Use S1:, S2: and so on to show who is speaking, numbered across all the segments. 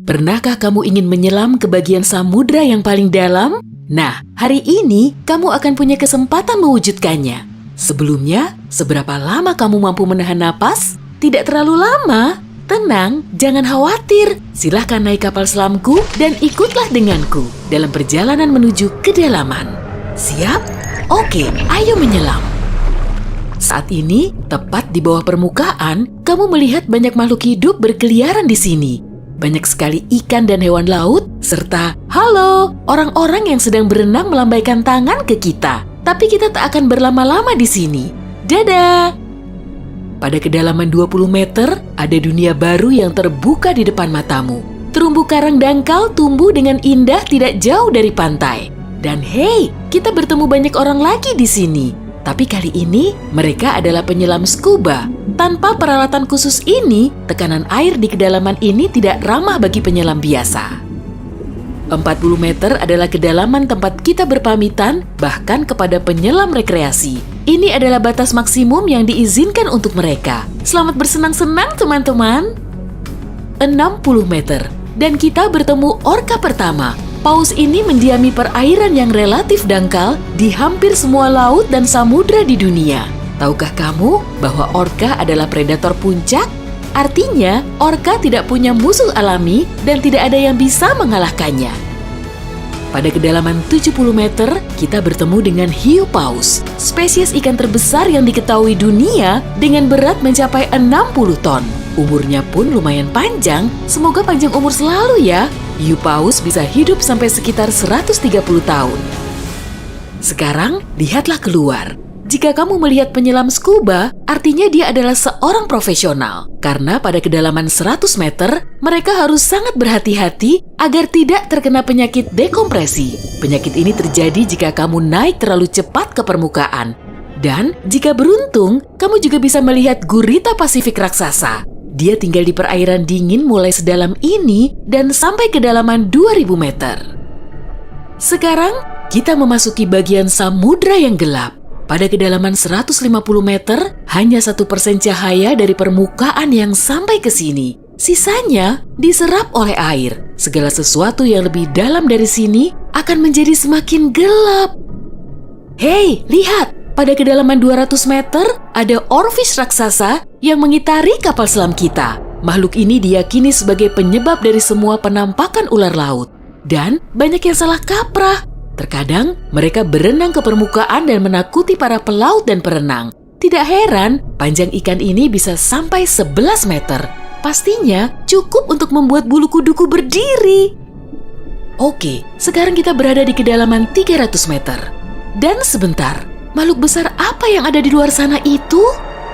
S1: Pernahkah kamu ingin menyelam ke bagian samudra yang paling dalam? Nah, hari ini kamu akan punya kesempatan mewujudkannya. Sebelumnya, seberapa lama kamu mampu menahan napas? Tidak terlalu lama. Tenang, jangan khawatir. Silahkan naik kapal selamku dan ikutlah denganku dalam perjalanan menuju kedalaman. Siap? Oke, ayo menyelam. Saat ini, tepat di bawah permukaan, kamu melihat banyak makhluk hidup berkeliaran di sini. Banyak sekali ikan dan hewan laut, serta halo, orang-orang yang sedang berenang melambaikan tangan ke kita. Tapi kita tak akan berlama-lama di sini. Dadah! Pada kedalaman 20 meter, ada dunia baru yang terbuka di depan matamu. Terumbu karang dangkal tumbuh dengan indah tidak jauh dari pantai. Dan hey, kita bertemu banyak orang lagi di sini. Tapi kali ini, mereka adalah penyelam scuba. Tanpa peralatan khusus ini, tekanan air di kedalaman ini tidak ramah bagi penyelam biasa. 40 meter adalah kedalaman tempat kita berpamitan, bahkan kepada penyelam rekreasi. Ini adalah batas maksimum yang diizinkan untuk mereka. Selamat bersenang-senang, teman-teman. 60 meter, dan kita bertemu orka pertama. Paus ini mendiami perairan yang relatif dangkal di hampir semua laut dan samudra di dunia. Tahukah kamu bahwa orka adalah predator puncak? Artinya, orka tidak punya musuh alami dan tidak ada yang bisa mengalahkannya. Pada kedalaman 70 meter, kita bertemu dengan hiu paus, spesies ikan terbesar yang diketahui dunia dengan berat mencapai 60 ton. Umurnya pun lumayan panjang, semoga panjang umur selalu ya. Hiu paus bisa hidup sampai sekitar 130 tahun. Sekarang, lihatlah keluar. Jika kamu melihat penyelam scuba, artinya dia adalah seorang profesional. Karena pada kedalaman 100 meter, mereka harus sangat berhati-hati agar tidak terkena penyakit dekompresi. Penyakit ini terjadi jika kamu naik terlalu cepat ke permukaan. Dan jika beruntung, kamu juga bisa melihat gurita Pasifik raksasa. Dia tinggal di perairan dingin mulai sedalam ini dan sampai kedalaman 2000 meter. Sekarang, kita memasuki bagian samudra yang gelap. Pada kedalaman 150 meter, hanya 1% cahaya dari permukaan yang sampai ke sini. Sisanya diserap oleh air. Segala sesuatu yang lebih dalam dari sini akan menjadi semakin gelap. Hei, lihat! Pada kedalaman 200 meter, ada oarfish raksasa yang mengitari kapal selam kita. Makhluk ini diyakini sebagai penyebab dari semua penampakan ular laut. Dan banyak yang salah kaprah. Terkadang, mereka berenang ke permukaan dan menakuti para pelaut dan perenang. Tidak heran, panjang ikan ini bisa sampai 11 meter. Pastinya cukup untuk membuat bulu kuduku berdiri. Oke, sekarang kita berada di kedalaman 300 meter. Dan sebentar, makhluk besar apa yang ada di luar sana itu?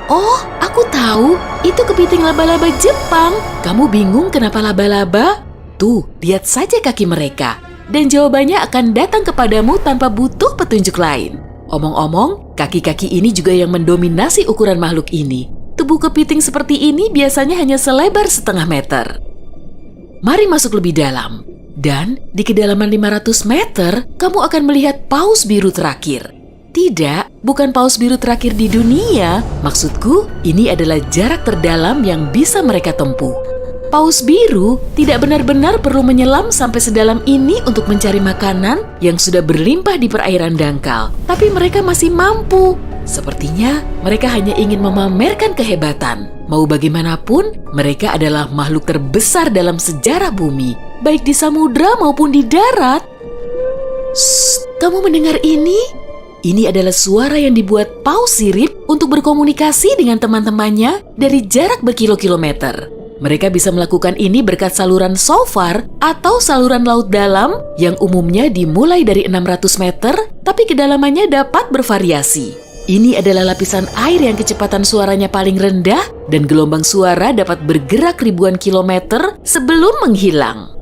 S1: Oh, aku tahu. Itu kepiting laba-laba Jepang. Kamu bingung kenapa laba-laba? Tuh, lihat saja kaki mereka. Dan jawabannya akan datang kepadamu tanpa butuh petunjuk lain. Omong-omong, kaki-kaki ini juga yang mendominasi ukuran makhluk ini. Tubuh kepiting seperti ini biasanya hanya selebar setengah meter. Mari masuk lebih dalam. Dan di kedalaman 500 meter, kamu akan melihat paus biru terakhir. Tidak, bukan paus biru terakhir di dunia. Maksudku, ini adalah jarak terdalam yang bisa mereka tempuh. Paus biru tidak benar-benar perlu menyelam sampai sedalam ini untuk mencari makanan yang sudah berlimpah di perairan dangkal. Tapi mereka masih mampu. Sepertinya mereka hanya ingin memamerkan kehebatan. Mau bagaimanapun, mereka adalah makhluk terbesar dalam sejarah bumi, baik di samudra maupun di darat. Shh, kamu mendengar ini? Ini adalah suara yang dibuat paus sirip untuk berkomunikasi dengan teman-temannya dari jarak berkilo-kilometer. Mereka bisa melakukan ini berkat saluran SOFAR atau saluran laut dalam yang umumnya dimulai dari 600 meter, tapi kedalamannya dapat bervariasi. Ini adalah lapisan air yang kecepatan suaranya paling rendah dan gelombang suara dapat bergerak ribuan kilometer sebelum menghilang.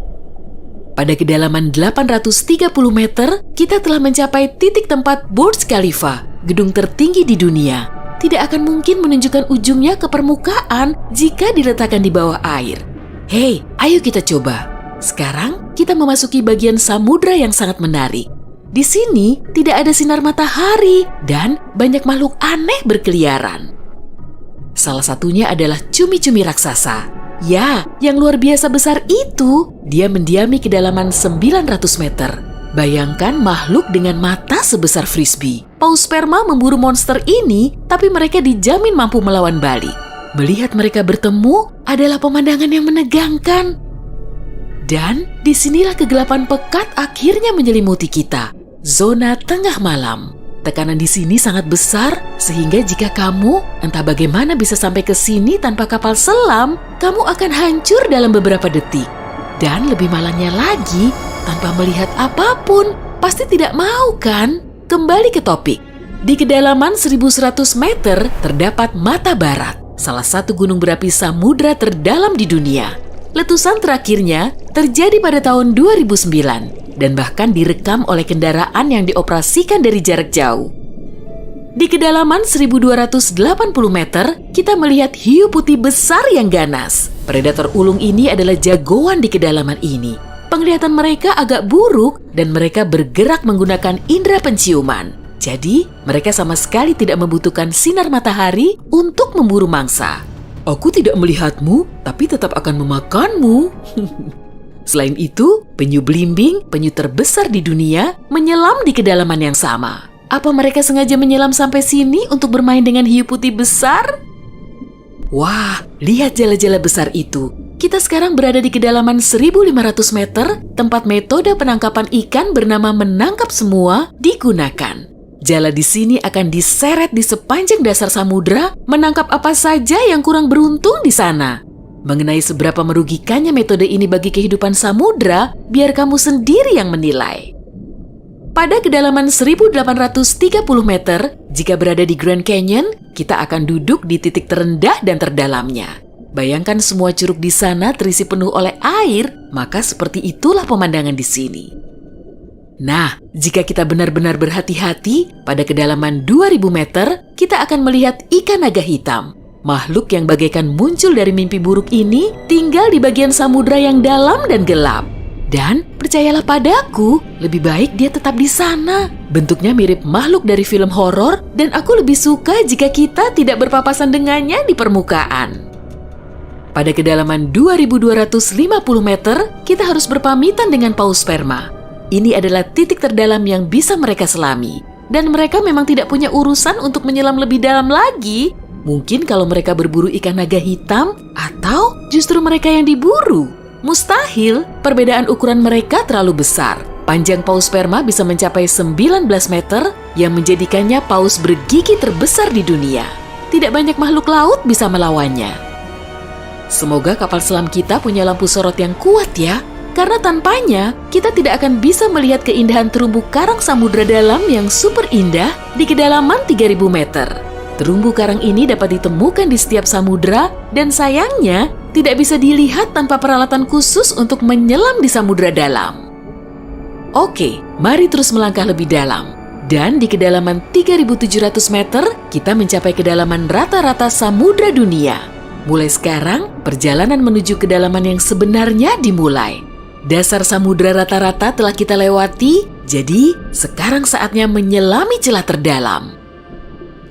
S1: Pada kedalaman 830 meter, kita telah mencapai titik tempat Burj Khalifa, gedung tertinggi di dunia. Tidak akan mungkin menunjukkan ujungnya ke permukaan jika diletakkan di bawah air. Hei, ayo kita coba. Sekarang kita memasuki bagian samudra yang sangat menarik. Di sini tidak ada sinar matahari dan banyak makhluk aneh berkeliaran. Salah satunya adalah cumi-cumi raksasa. Ya, yang luar biasa besar itu. Dia mendiami kedalaman 900 meter. Bayangkan makhluk dengan mata sebesar frisbee. Paus sperma memburu monster ini, tapi mereka dijamin mampu melawan balik. Melihat mereka bertemu adalah pemandangan yang menegangkan. Dan disinilah kegelapan pekat akhirnya menyelimuti kita. Zona tengah malam. Tekanan di sini sangat besar, sehingga jika kamu entah bagaimana bisa sampai ke sini tanpa kapal selam, kamu akan hancur dalam beberapa detik. Dan lebih malangnya lagi, tanpa melihat apapun, pasti tidak mau kan? Kembali ke topik. Di kedalaman 1100 meter terdapat Mata Barat, salah satu gunung berapi samudra terdalam di dunia. Letusan terakhirnya terjadi pada tahun 2009 dan bahkan direkam oleh kendaraan yang dioperasikan dari jarak jauh. Di kedalaman 1280 meter, kita melihat hiu putih besar yang ganas. Predator ulung ini adalah jagoan di kedalaman ini. Penglihatan mereka agak buruk dan mereka bergerak menggunakan indera penciuman. Jadi, mereka sama sekali tidak membutuhkan sinar matahari untuk memburu mangsa. Aku tidak melihatmu, tapi tetap akan memakanmu. Selain itu, penyu belimbing, penyu terbesar di dunia, menyelam di kedalaman yang sama. Apa mereka sengaja menyelam sampai sini untuk bermain dengan hiu putih besar? Wah, lihat jala-jala besar itu. Kita sekarang berada di kedalaman 1500 meter, tempat metode penangkapan ikan bernama menangkap semua digunakan. Jala di sini akan diseret di sepanjang dasar samudra, menangkap apa saja yang kurang beruntung di sana. Mengenai seberapa merugikannya metode ini bagi kehidupan samudra, biar kamu sendiri yang menilai. Pada kedalaman 1830 meter, jika berada di Grand Canyon, kita akan duduk di titik terendah dan terdalamnya. Bayangkan semua curug di sana terisi penuh oleh air, maka seperti itulah pemandangan di sini. Nah, jika kita benar-benar berhati-hati, pada kedalaman 2000 meter, kita akan melihat ikan naga hitam. Makhluk yang bagaikan muncul dari mimpi buruk ini tinggal di bagian samudra yang dalam dan gelap. Dan percayalah padaku, lebih baik dia tetap di sana. Bentuknya mirip makhluk dari film horor dan aku lebih suka jika kita tidak berpapasan dengannya di permukaan. Pada kedalaman 2250 meter, kita harus berpamitan dengan paus sperma. Ini adalah titik terdalam yang bisa mereka selami. Dan mereka memang tidak punya urusan untuk menyelam lebih dalam lagi. Mungkin kalau mereka berburu ikan naga hitam, atau justru mereka yang diburu. Mustahil, perbedaan ukuran mereka terlalu besar. Panjang paus sperma bisa mencapai 19 meter, yang menjadikannya paus bergigi terbesar di dunia. Tidak banyak makhluk laut bisa melawannya. Semoga kapal selam kita punya lampu sorot yang kuat ya, karena tanpanya kita tidak akan bisa melihat keindahan terumbu karang samudra dalam yang super indah di kedalaman 3000 meter. Terumbu karang ini dapat ditemukan di setiap samudra dan sayangnya tidak bisa dilihat tanpa peralatan khusus untuk menyelam di samudra dalam. Oke, mari terus melangkah lebih dalam. Dan di kedalaman 3.700 meter, kita mencapai kedalaman rata-rata samudra dunia. Mulai sekarang, perjalanan menuju kedalaman yang sebenarnya dimulai. Dasar samudra rata-rata telah kita lewati, jadi sekarang saatnya menyelami celah terdalam.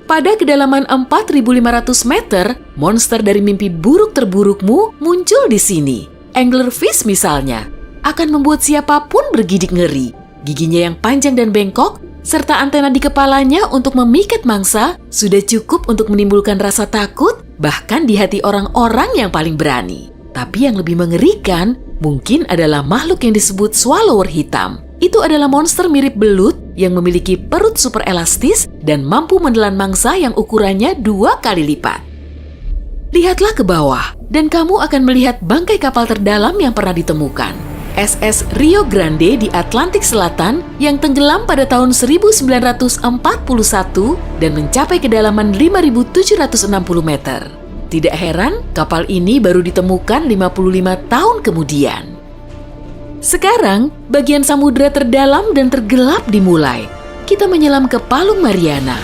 S1: Pada kedalaman 4.500 meter, monster dari mimpi buruk terburukmu muncul di sini. Anglerfish misalnya, akan membuat siapapun bergidik ngeri. Giginya yang panjang dan bengkok, serta antena di kepalanya untuk memikat mangsa, sudah cukup untuk menimbulkan rasa takut, bahkan di hati orang-orang yang paling berani. Tapi yang lebih mengerikan, mungkin adalah makhluk yang disebut swallower hitam. Itu adalah monster mirip belut yang memiliki perut super elastis dan mampu menelan mangsa yang ukurannya 2 kali lipat. Lihatlah ke bawah, dan kamu akan melihat bangkai kapal terdalam yang pernah ditemukan. SS Rio Grande di Atlantik Selatan yang tenggelam pada tahun 1941 dan mencapai kedalaman 5.760 meter. Tidak heran, kapal ini baru ditemukan 55 tahun kemudian. Sekarang, bagian samudra terdalam dan tergelap dimulai. Kita menyelam ke Palung Mariana.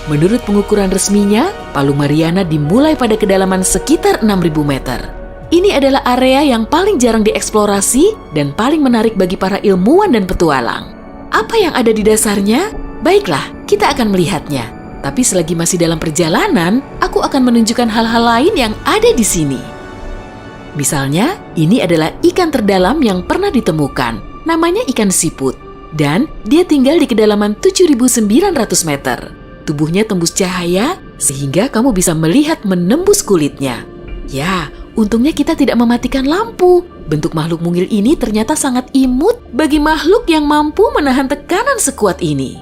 S1: Menurut pengukuran resminya, Palung Mariana dimulai pada kedalaman sekitar 6.000 meter. Ini adalah area yang paling jarang dieksplorasi dan paling menarik bagi para ilmuwan dan petualang. Apa yang ada di dasarnya? Baiklah, kita akan melihatnya. Tapi selagi masih dalam perjalanan, aku akan menunjukkan hal-hal lain yang ada di sini. Misalnya, ini adalah ikan terdalam yang pernah ditemukan. Namanya ikan siput. Dan dia tinggal di kedalaman 7.900 meter. Tubuhnya tembus cahaya sehingga kamu bisa melihat menembus kulitnya. Ya, untungnya kita tidak mematikan lampu. Bentuk makhluk mungil ini ternyata sangat imut bagi makhluk yang mampu menahan tekanan sekuat ini.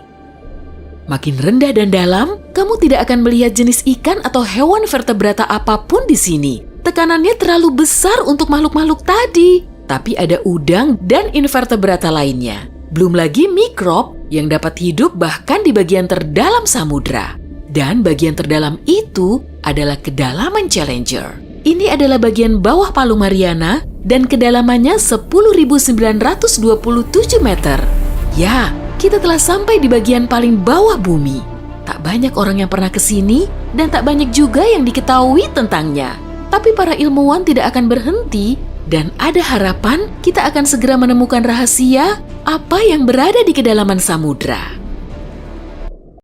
S1: Makin rendah dan dalam, kamu tidak akan melihat jenis ikan atau hewan vertebrata apapun di sini. Tekanannya terlalu besar untuk makhluk-makhluk tadi. Tapi ada udang dan invertebrata lainnya. Belum lagi mikrob yang dapat hidup bahkan di bagian terdalam samudra. Dan bagian terdalam itu adalah kedalaman Challenger. Ini adalah bagian bawah Palu Mariana dan kedalamannya 10.927 meter. Ya, kita telah sampai di bagian paling bawah bumi. Tak banyak orang yang pernah ke sini dan tak banyak juga yang diketahui tentangnya. Tapi para ilmuwan tidak akan berhenti dan ada harapan kita akan segera menemukan rahasia apa yang berada di kedalaman samudra.